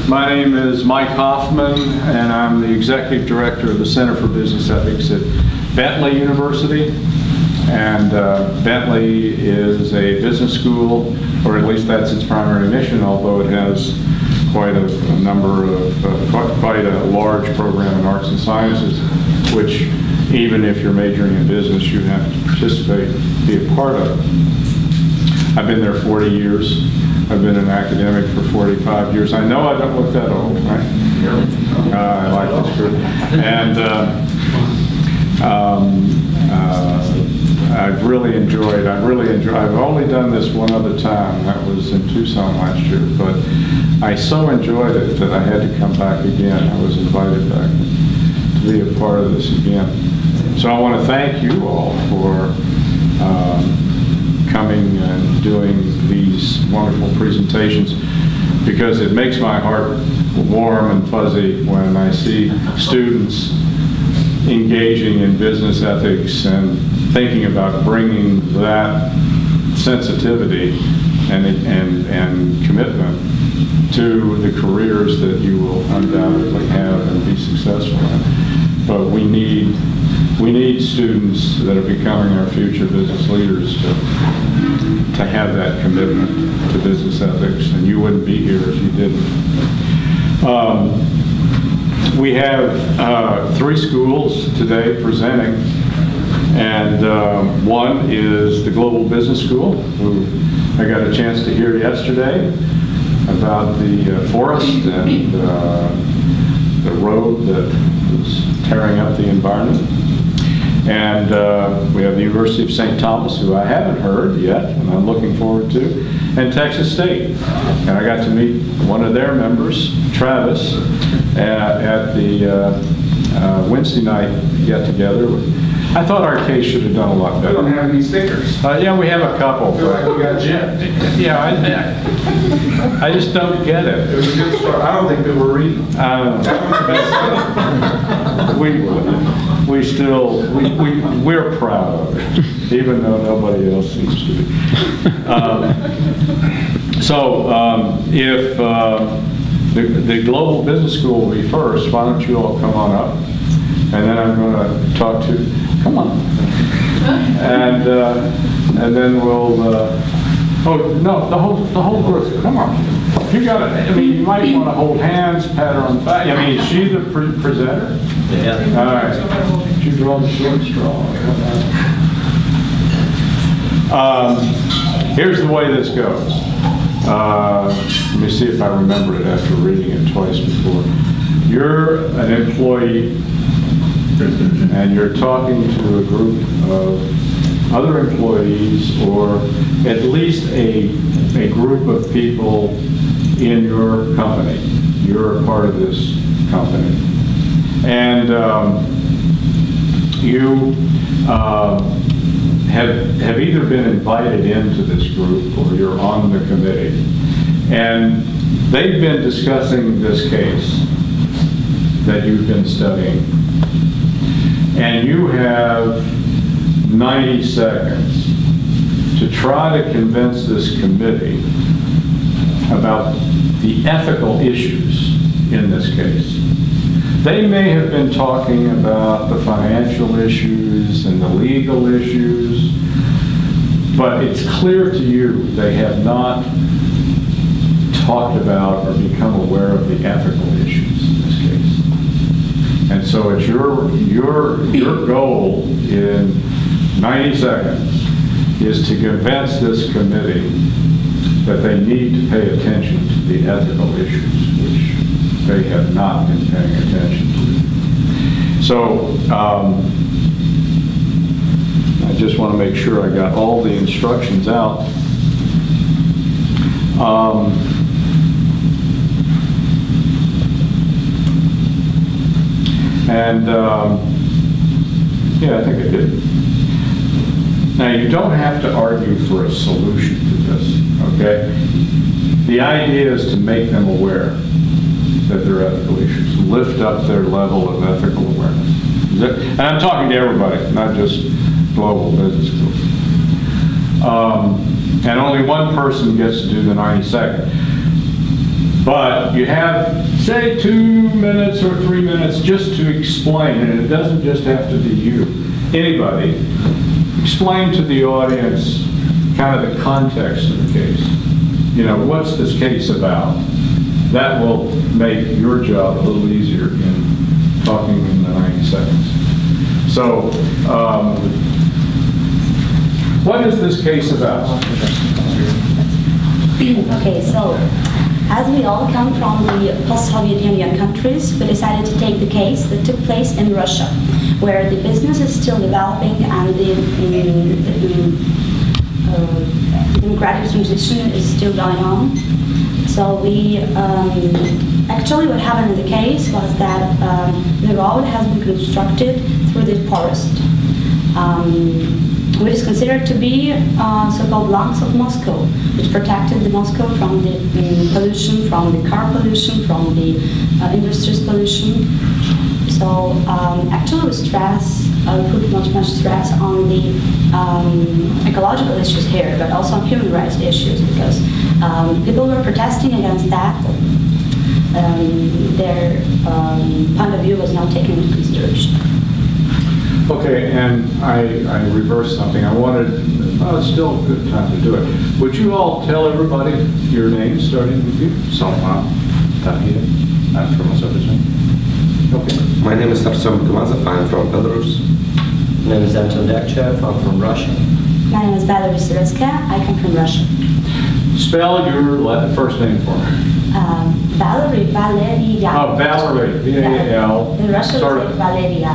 My name is Mike Hoffman, and I'm the Executive Director of the Center for Business Ethics at Bentley University. And Bentley is a business school, or at least that's its primary mission, although it has quite a number of, quite a large program in arts and sciences, which even if you're majoring in business, you have to participate, be a part of. I've been there 40 years. I've been an academic for 45 years. I know I don't look that old, right? I like this group. And I've really enjoyed, I've only done this one other time, that was in Tucson last year, but I so enjoyed it that I had to come back again. I was invited back to be a part of this again. So I want to thank you all for coming and doing these wonderful presentations, because it makes my heart warm and fuzzy when I see students engaging in business ethics and thinking about bringing that sensitivity and commitment to the careers that you will undoubtedly have and be successful in. But we need students that are becoming our future business leaders to have that commitment to business ethics, and you wouldn't be here if you didn't. We have 3 schools today presenting, and one is the Global Business School, who I got a chance to hear yesterday about the forest and the road that was tearing up the environment. And we have the University of St. Thomas, who I haven't heard yet, and I'm looking forward to, and Texas State. And I got to meet one of their members, Travis, at the Wednesday night get-together. I thought our case should have done a lot better. We don't have any stickers. Yeah, we have a couple. I feel like we got Jim. Yeah, I just don't get it. It was a good start. I don't think that we're reading. We're proud of it, even though nobody else seems to be. If the Global Business School will be first, why don't you all come on up, and then I'm going to talk to, come on, and then we'll, oh no, the whole group, come on. You got it. I mean, you might want to hold hands, pat her on the back. I mean, is she the presenter? Yeah. All right. Did you draw the short straw? Here's the way this goes. Let me see if I remember it after reading it twice before. You're an employee, and you're talking to a group of other employees, or at least a group of people in your company. You're a part of this company. And you have either been invited into this group or you're on the committee. And they've been discussing this case that you've been studying. And you have 90 seconds to try to convince this committee about the ethical issues in this case. They may have been talking about the financial issues and the legal issues, but it's clear to you they have not talked about or become aware of the ethical issues in this case. And so it's your goal in 90 seconds is to convince this committee that they need to pay attention to the ethical issues, which they have not been paying attention to. So I just want to make sure I got all the instructions out. Yeah, I think I did. Now, you don't have to argue for a solution to this, okay? The idea is to make them aware that there are ethical issues, lift up their level of ethical awareness. And I'm talking to everybody, not just Global Business School. And only one person gets to do the 90 seconds. But you have, say, 2 minutes or 3 minutes just to explain, and it doesn't just have to be you, anybody, explain to the audience kind of the context of the case. You know, what's this case about? That will make your job a little easier in talking in the 90 seconds. So, what is this case about? Okay, so as we all come from the post-Soviet Union countries, we decided to take the case that took place in Russia, where the business is still developing and the democratic transition is still going on. So we, actually what happened in the case was that the road has been constructed through the forest, which is considered to be so-called lungs of Moscow, which protected the Moscow from the pollution, from the car pollution, from the industries pollution. So actually we put much stress on the ecological issues here, but also on human rights issues, because people were protesting against that. Their point of view was not taken into consideration. Okay, and I reversed something. I wanted, well, it's still a good time to do it. Would you all tell everybody your name, starting with you? I'm from Azerbaijan. Okay. My name is Artem Gamazov. I'm from Belarus. My name is Untitled Chapter. I'm from Russia. My name is Valeria Sirotskaya. I come from Russia. Spell your first name for me. Valeria. Oh, Valerie. V-A-L. In Russia, it's Valeria.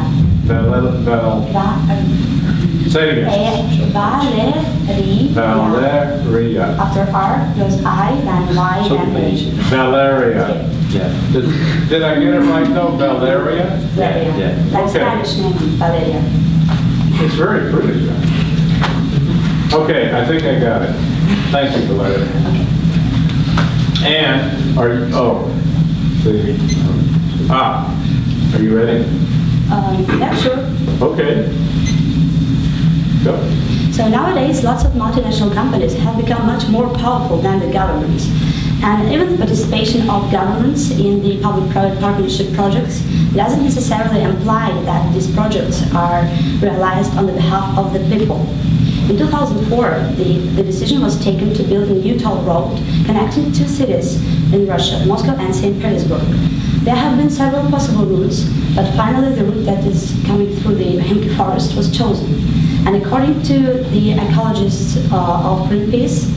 Say it again. Valeria. After R goes I, then Y, then H. Valeria. Yeah. Did I get it right though? Valeria? Valeria. Yeah. Like Okay. Spanish name, Valeria. It's very pretty. Okay, I think I got it. Thank you, Valeria. Okay. And are you ready? Yeah, sure. Okay. Go. So nowadays, lots of multinational companies have become much more powerful than the governments. And even the participation of governments in the public-private partnership projects doesn't necessarily imply that these projects are realized on the behalf of the people. In 2004, the decision was taken to build a new toll road connecting two cities in Russia, Moscow and St. Petersburg. There have been several possible routes, but finally the route that is coming through the Himki forest was chosen. And according to the ecologists of Greenpeace,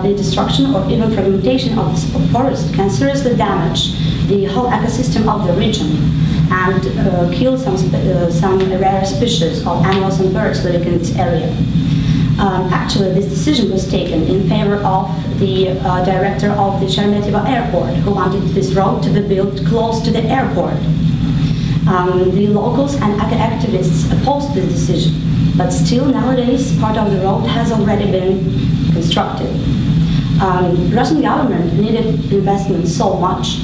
the destruction or even fragmentation of this forest can seriously damage the whole ecosystem of the region and kill some rare species of animals and birds living in this area. Actually, this decision was taken in favor of the director of the Sheremetyevo airport, who wanted this road to be built close to the airport. The locals and activists opposed this decision, but still nowadays part of the road has already been constructed. Russian government needed investment so much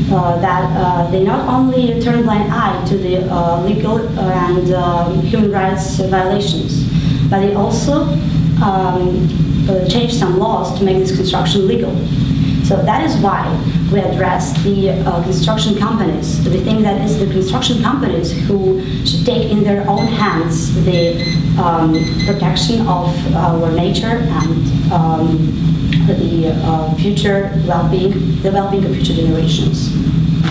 that they not only turn a blind eye to the legal and human rights violations, but they also changed some laws to make this construction legal. So that is why we address the construction companies. We think that it's the construction companies who should take in their own hands the protection of our nature and the future well-being, the well-being of future generations.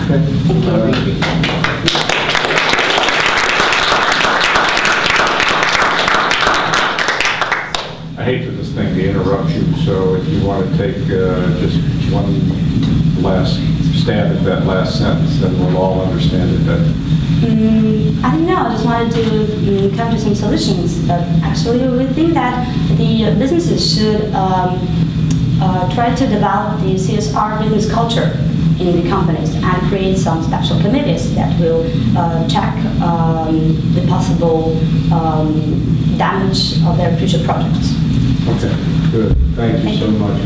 Okay. Thank you. I hate for this thing to interrupt you, so if you want to take just one last stab at that last sentence, then we'll all understand it better. I think no, I just wanted to come to some solutions. But actually, we think that the businesses should try to develop the CSR business culture in the companies and create some special committees that will check the possible damage of their future projects. Okay, good. Thank you so much.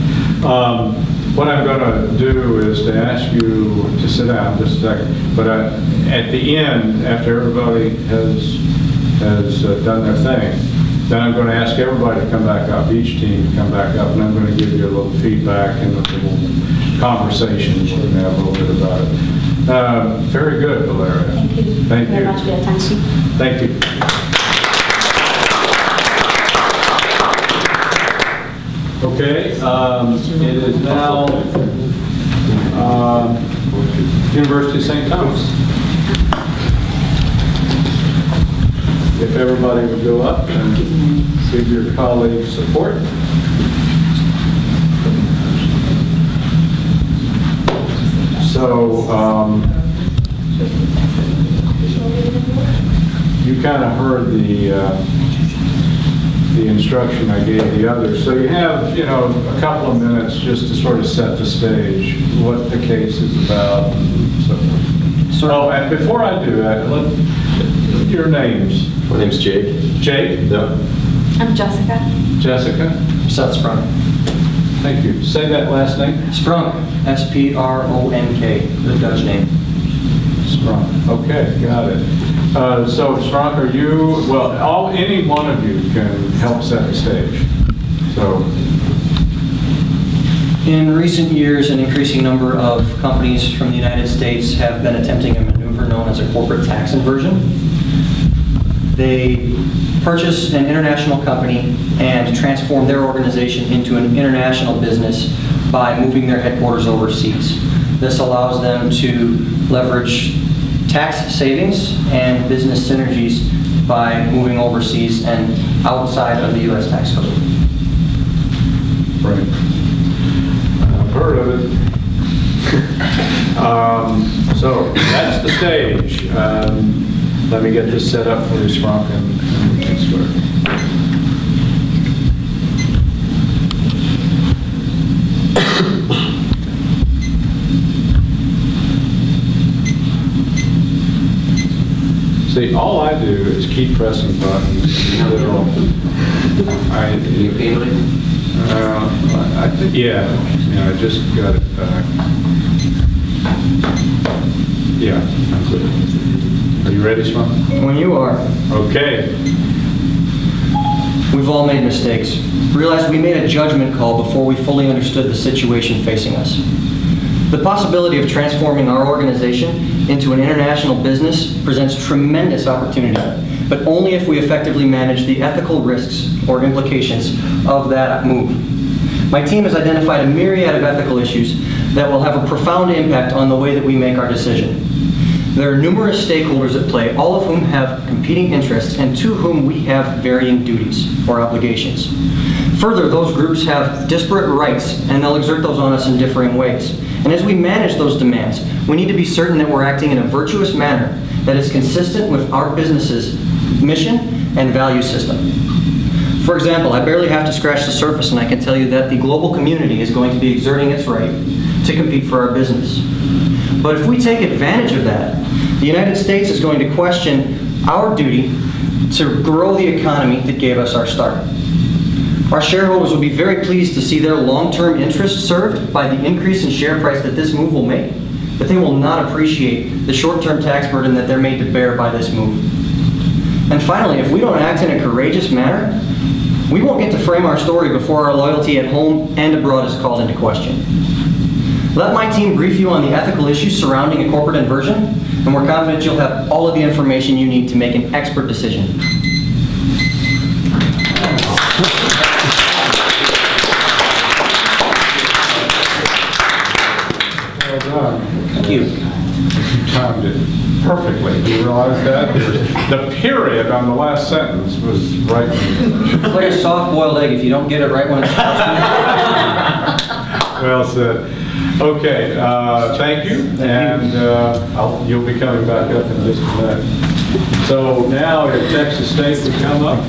What I'm going to do is to ask you to sit down just a second, but at the end, after everybody has done their thing, then I'm going to ask everybody to come back up, each team to come back up, and I'm going to give you a little feedback and a little conversations. We're going to have a little bit about it. Very good, Valeria. Thank you Thank very you. much for your attention. Thank you. Okay, it is now University of St. Thomas. If everybody would go up and give your colleagues support. So, you kind of heard the instruction I gave the others. So you have, you know, a couple of minutes just to sort of set the stage, what the case is about. So, and before I do that, your names. My name's Jake. Jake? Yeah. I'm Jessica. Jessica? Seth Sprunk. Thank you. Say that last name. Sprunk. S-P-R-O-N-K, the Dutch name. Sprunk. Okay, got it. So Sprunk, are you, well, any one of you can help set the stage. So. In recent years, an increasing number of companies from the United States have been attempting a maneuver known as a corporate tax inversion. They purchase an international company and transform their organization into an international business by moving their headquarters overseas. This allows them to leverage tax savings and business synergies by moving overseas and outside of the U.S. tax code. Right. I've heard of it. So that's the stage. Let me get this set up for you, Sprunk, and we can start. See, all I do is keep pressing buttons. I think, yeah, I just got it back. Yeah, I'm good. Are you ready, Sprunk? When you are. Okay. We've all made mistakes. Realized we made a judgment call before we fully understood the situation facing us. The possibility of transforming our organization into an international business presents tremendous opportunity, but only if we effectively manage the ethical risks or implications of that move. My team has identified a myriad of ethical issues that will have a profound impact on the way that we make our decision. There are numerous stakeholders at play, all of whom have competing interests and to whom we have varying duties or obligations. Further, those groups have disparate rights and they'll exert those on us in differing ways. And as we manage those demands, we need to be certain that we're acting in a virtuous manner that is consistent with our business's mission and value system. For example, I barely have to scratch the surface and I can tell you that the global community is going to be exerting its right to compete for our business. But if we take advantage of that, the United States is going to question our duty to grow the economy that gave us our start. Our shareholders will be very pleased to see their long-term interests served by the increase in share price that this move will make, but they will not appreciate the short-term tax burden that they're made to bear by this move. And finally, if we don't act in a courageous manner, we won't get to frame our story before our loyalty at home and abroad is called into question. Let my team brief you on the ethical issues surrounding a corporate inversion, and we're confident you'll have all of the information you need to make an expert decision. Well done. Thank you. You timed it perfectly. Do you realize that? The period on the last sentence was right. It's like a soft-boiled egg. If you don't get it right when it's supposed to. Well said. Okay, thank you, and you'll be coming back up in just a minute. So now, if Texas State would come up.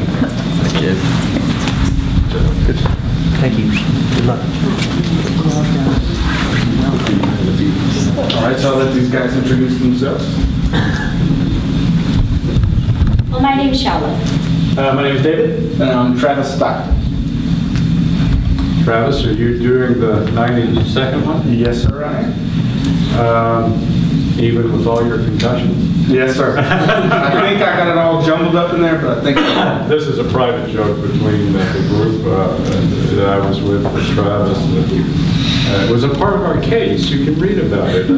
Thank you. Good luck. All right, so I'll let these guys introduce themselves. Well, my name is Charlotte. My name is David, and I'm Travis Stockton. Travis, are you doing the 92nd one? Yes, sir, I am. even with all your concussions? Yes, sir. I think I got it all jumbled up in there, but I think This is a private joke between the group that I was with Travis. It was a part of our case. You can read about it.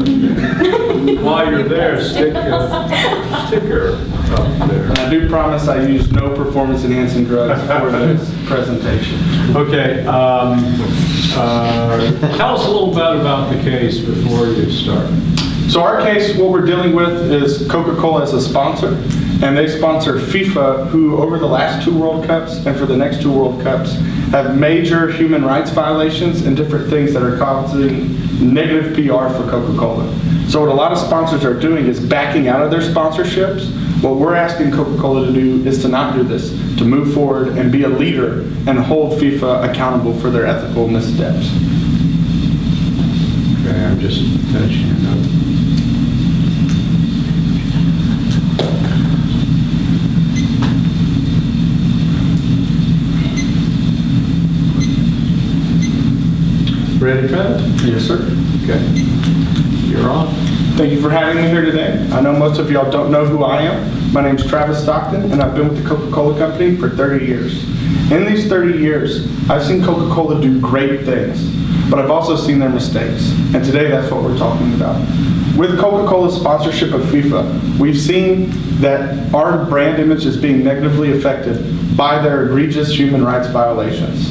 While you're there, stick a sticker up there. And I do promise I used no performance-enhancing drugs for this presentation. Okay. Tell us a little bit about the case before you start. So our case, what we're dealing with is Coca-Cola as a sponsor, and they sponsor FIFA, who over the last 2 World Cups and for the next 2 World Cups have major human rights violations and different things that are causing negative PR for Coca-Cola. So what a lot of sponsors are doing is backing out of their sponsorships. What we're asking Coca-Cola to do is to not do this, to move forward and be a leader and hold FIFA accountable for their ethical missteps. Okay, I'm just finishing a note. Ready, Travis? Yes, sir. Okay. You're on. Thank you for having me here today. I know most of y'all don't know who I am. My name's Travis Stockton, and I've been with the Coca-Cola Company for 30 years. In these 30 years, I've seen Coca-Cola do great things, but I've also seen their mistakes. And today, that's what we're talking about. With Coca-Cola's sponsorship of FIFA, we've seen that our brand image is being negatively affected by their egregious human rights violations.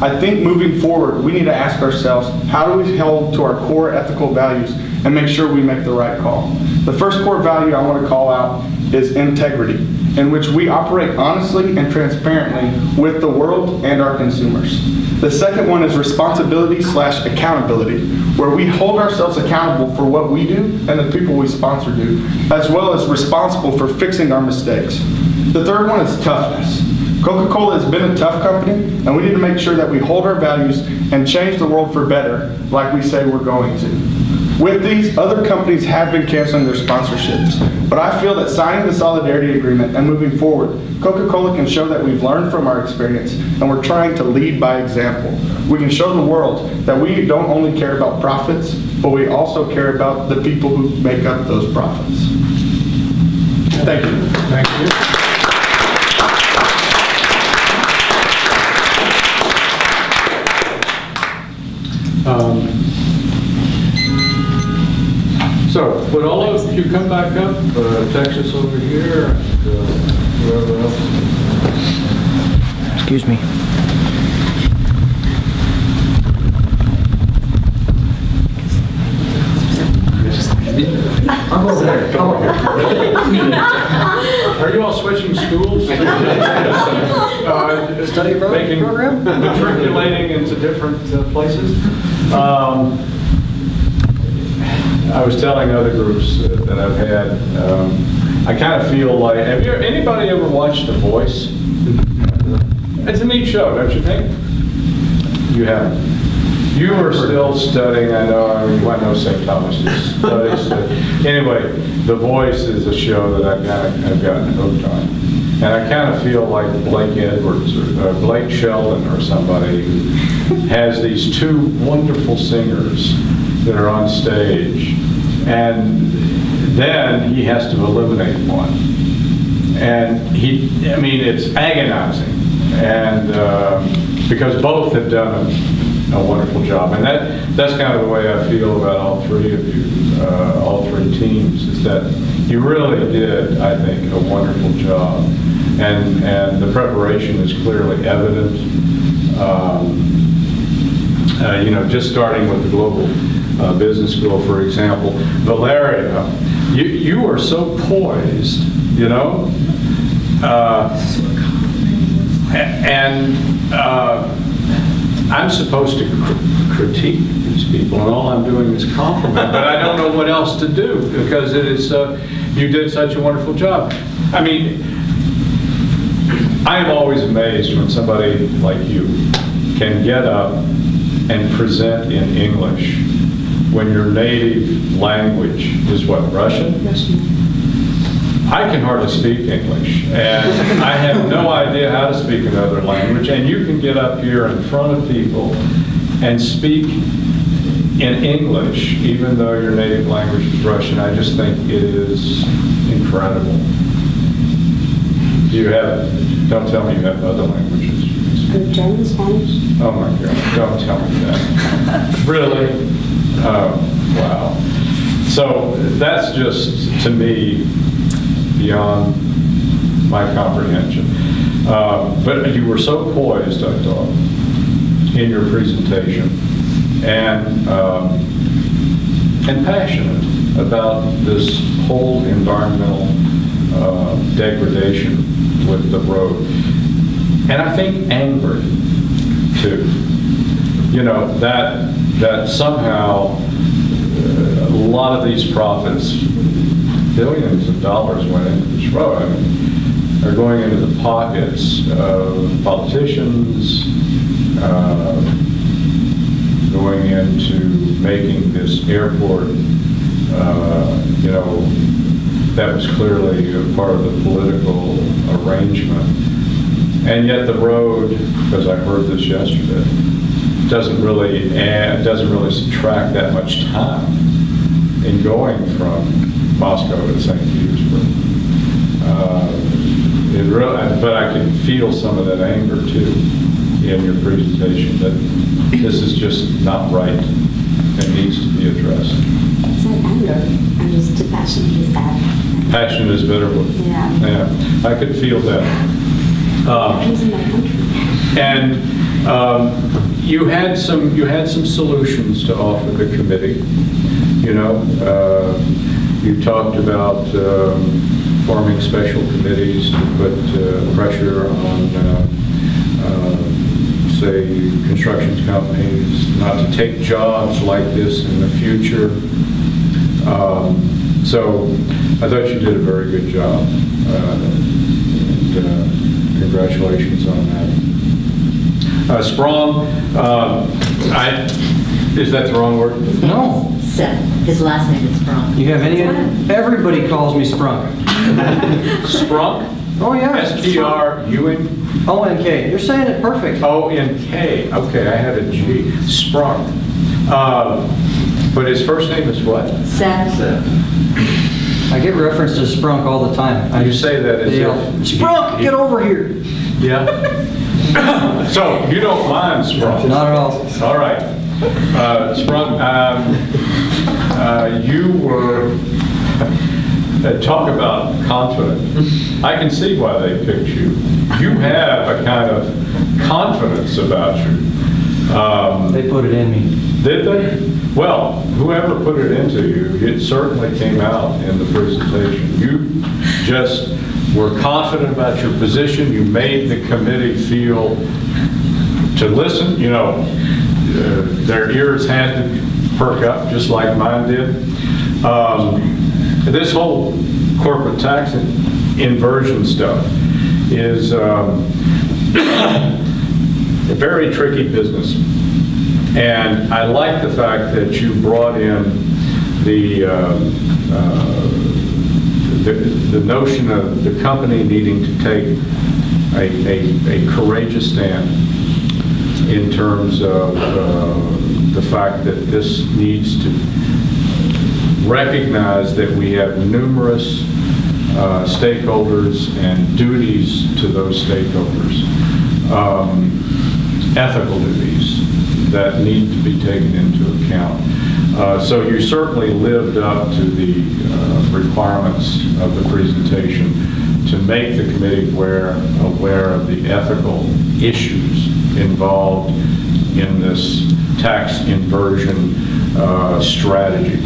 I think moving forward, we need to ask ourselves, how do we hold to our core ethical values and make sure we make the right call? The first core value I want to call out is integrity, in which we operate honestly and transparently with the world and our consumers. The second one is responsibility/accountability, where we hold ourselves accountable for what we do and the people we sponsor do, as well as responsible for fixing our mistakes. The third one is toughness. Coca-Cola has been a tough company, and we need to make sure that we hold our values and change the world for better, like we say we're going to. With these, other companies have been canceling their sponsorships, but I feel that signing the solidarity agreement and moving forward, Coca-Cola can show that we've learned from our experience and we're trying to lead by example. We can show the world that we don't only care about profits, but we also care about the people who make up those profits. Thank you. Thank you. So, would all of you come back up, Texas over here, and whoever else? Excuse me. I'm over there. Come on. Are you all switching schools? Study program? Matriculating into different places? I was telling other groups that I've had, I kind of feel like, anybody ever watched The Voice? It's a neat show, don't you think? You haven't. You are still studying, I know, I mean, I know St. Thomas just studies. Anyway, The Voice is a show that I've gotten hooked on. And I kind of feel like Blake Edwards or Blake Sheldon or somebody who has these 2 wonderful singers that are on stage, and then he has to eliminate one. And it's agonizing, and because both have done a wonderful job, and that's kind of the way I feel about all 3 of you, all 3 teams, is that you really did, I think, a wonderful job, and the preparation is clearly evident. Just starting with the Global Business School, for example. Valeria, you are so poised, I'm supposed to critique these people, and all I'm doing is compliment, but I don't know what else to do, because it is, you did such a wonderful job. I mean, I am always amazed when somebody like you can get up and present in English when your native language is what, Russian? Yes. I can hardly speak English, and I have no idea how to speak another language, and you can get up here in front of people and speak in English, even though your native language is Russian. I just think it is incredible. You have, don't tell me you have other languages. German, Spanish. Oh my God, don't tell me that. Really? Oh, wow. So that's just, to me, beyond my comprehension. But you were so poised, I thought, in your presentation, and passionate about this whole environmental degradation with the road. And I think angry, too. You know, that somehow a lot of these profits, billions of dollars went into this road. I mean, are going into the pockets of politicians, going into making this airport, you know, that was clearly a part of the political arrangement. And yet the road, because I heard this yesterday, doesn't really subtract that much time in going from Moscow to St. Petersburg. But I can feel some of that anger too in your presentation, that this is just not right and needs to be addressed. It's not anger, I'm just too passionate with that. Passion is bitter. Yeah, I could feel that. And you had some solutions to offer the committee. You know, you talked about forming special committees to put pressure on, say, construction companies not to take jobs like this in the future. So I thought you did a very good job. Congratulations on that. Sprong, is that the wrong word? No. Seth. His last name is Sprung. You have any? Everybody calls me Sprunk. Sprunk? Oh yeah. S-P-R-U-N? O-N-K. You're saying it perfect. O-N-K. Okay, I had a G. Sprunk. But his first name is what? Seth. I get referenced as Sprunk all the time. You say that as if... Sprunk, get over here. Yeah. So you don't mind Sprunk? Not at all. All right. Sprung, you were, talk about confident. I can see why they picked you. You have a kind of confidence about you. They put it in me. Did they? Well, whoever put it into you, it certainly came out in the presentation. You just were confident about your position. You made the committee feel to listen, you know, their ears had to perk up just like mine did. This whole corporate tax inversion stuff is a very tricky business. And I like the fact that you brought in the notion of the company needing to take a courageous stand in terms of the fact that this needs to recognize that we have numerous stakeholders and duties to those stakeholders, ethical duties that need to be taken into account. So you certainly lived up to the requirements of the presentation to make the committee aware of the ethical issues involved in this tax inversion strategy.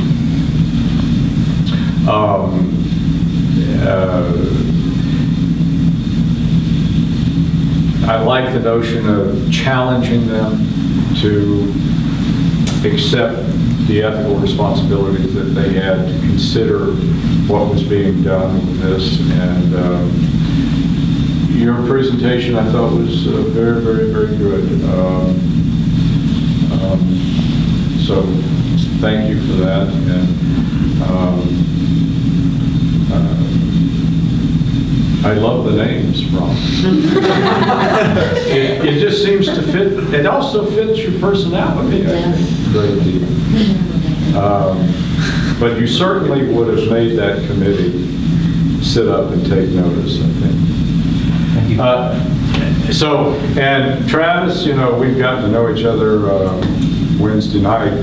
I like the notion of challenging them to accept the ethical responsibilities that they had to consider what was being done with this. And your presentation, I thought, was very, very, very good. So thank you for that. And I love the names, Ron. It just seems to fit. It also fits your personality. It does. great deal. But you certainly would have made that committee sit up and take notice, I think. Thank you. So, and Travis, you know, we've gotten to know each other Wednesday night,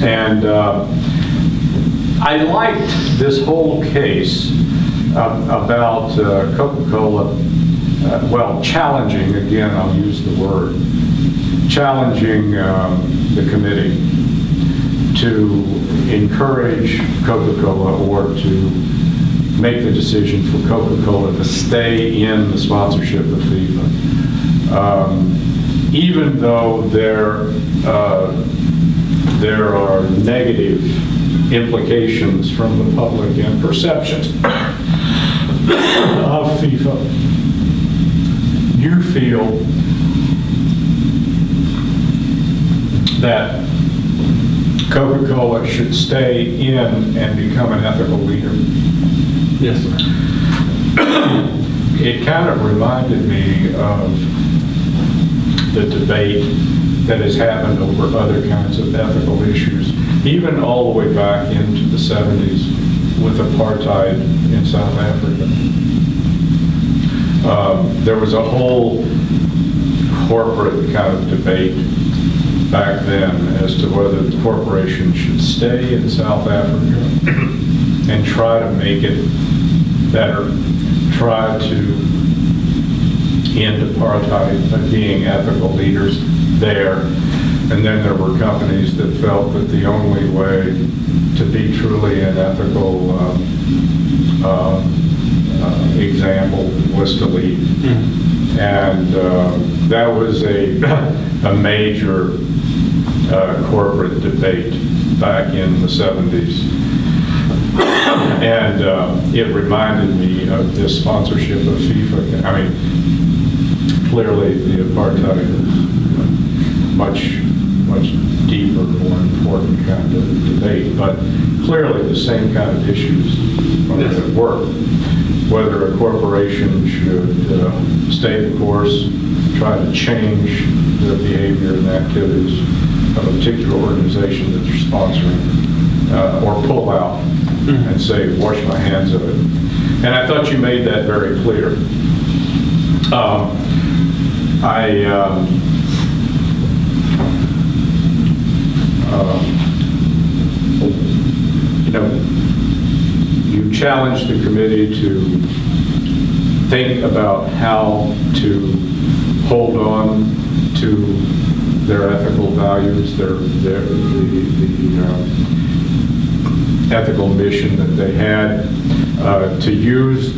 and I liked this whole case about Coca-Cola, well, challenging, again, I'll use the word, challenging the committee to encourage Coca-Cola or to make the decision for Coca-Cola to stay in the sponsorship of FIFA. Even though there are negative implications from the public and perceptions of FIFA, you feel that Coca-Cola should stay in and become an ethical leader. Yes, sir. It kind of reminded me of the debate that has happened over other kinds of ethical issues, even all the way back into the 70s with apartheid in South Africa. There was a whole corporate kind of debate back then as to whether the corporation should stay in South Africa and try to make it better, try to end apartheid by being ethical leaders there. And then there were companies that felt that the only way to be truly an ethical example was to leave. And that was a major corporate debate back in the 70s. And it reminded me of this sponsorship of FIFA. I mean, clearly the apartheid is much deeper, more important kind of debate, but clearly the same kind of issues are at work. Whether a corporation should stay the course, try to change their behavior and activities of a particular organization that they're sponsoring, or pull out and say, wash my hands of it. And I thought you made that very clear. You know, you challenged the committee to think about how to hold on to their ethical values, the ethical mission that they had, to use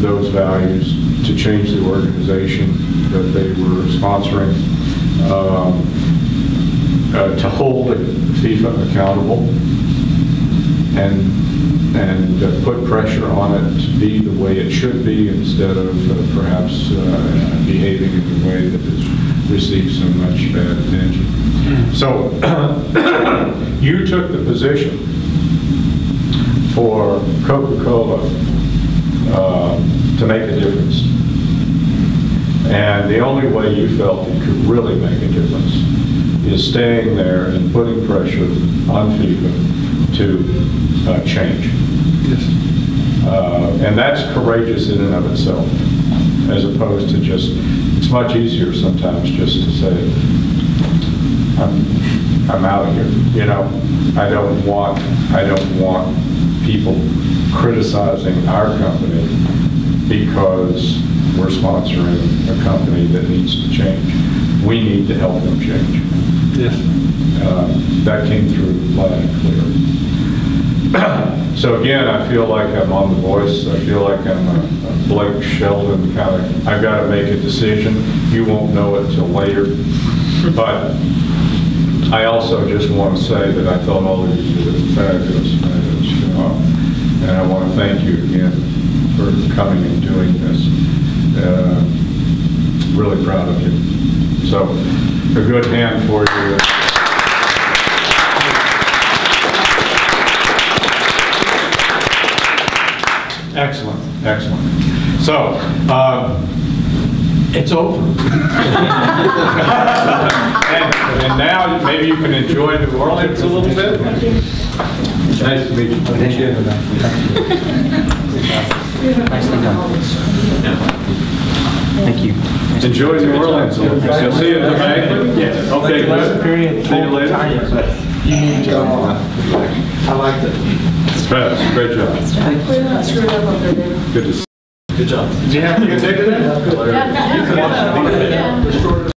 those values to change the organization that they were sponsoring, to hold FIFA accountable, and put pressure on it to be the way it should be instead of perhaps behaving in a way that has received so much bad attention. So you took the position for Coca-Cola to make a difference. And the only way you felt it could really make a difference is staying there and putting pressure on FIFA to change. Yes. And that's courageous in and of itself, as opposed to just, it's much easier sometimes just to say, I'm out of here. You know, I don't want people criticizing our company because we're sponsoring a company that needs to change. We need to help them change. Yes. That came through loud and clear. So again, I feel like I'm on The Voice. I feel like I'm a Blake Sheldon kind of, I've got to make a decision. You won't know it till later. But I also just want to say that I thought all of you did a fabulous job. And I want to thank you again for coming and doing this. Really proud of you. So a good hand for you. Excellent, excellent. So It's over. And now maybe you can enjoy New Orleans a little bit. Nice to meet you. Thank you. Nicely done. Thank you. Enjoy New Orleans. So see you at the banquet? Yes. Okay, good. See you later. I liked it. Travis, great job. Good to see you. Good job. Did you have a good day today?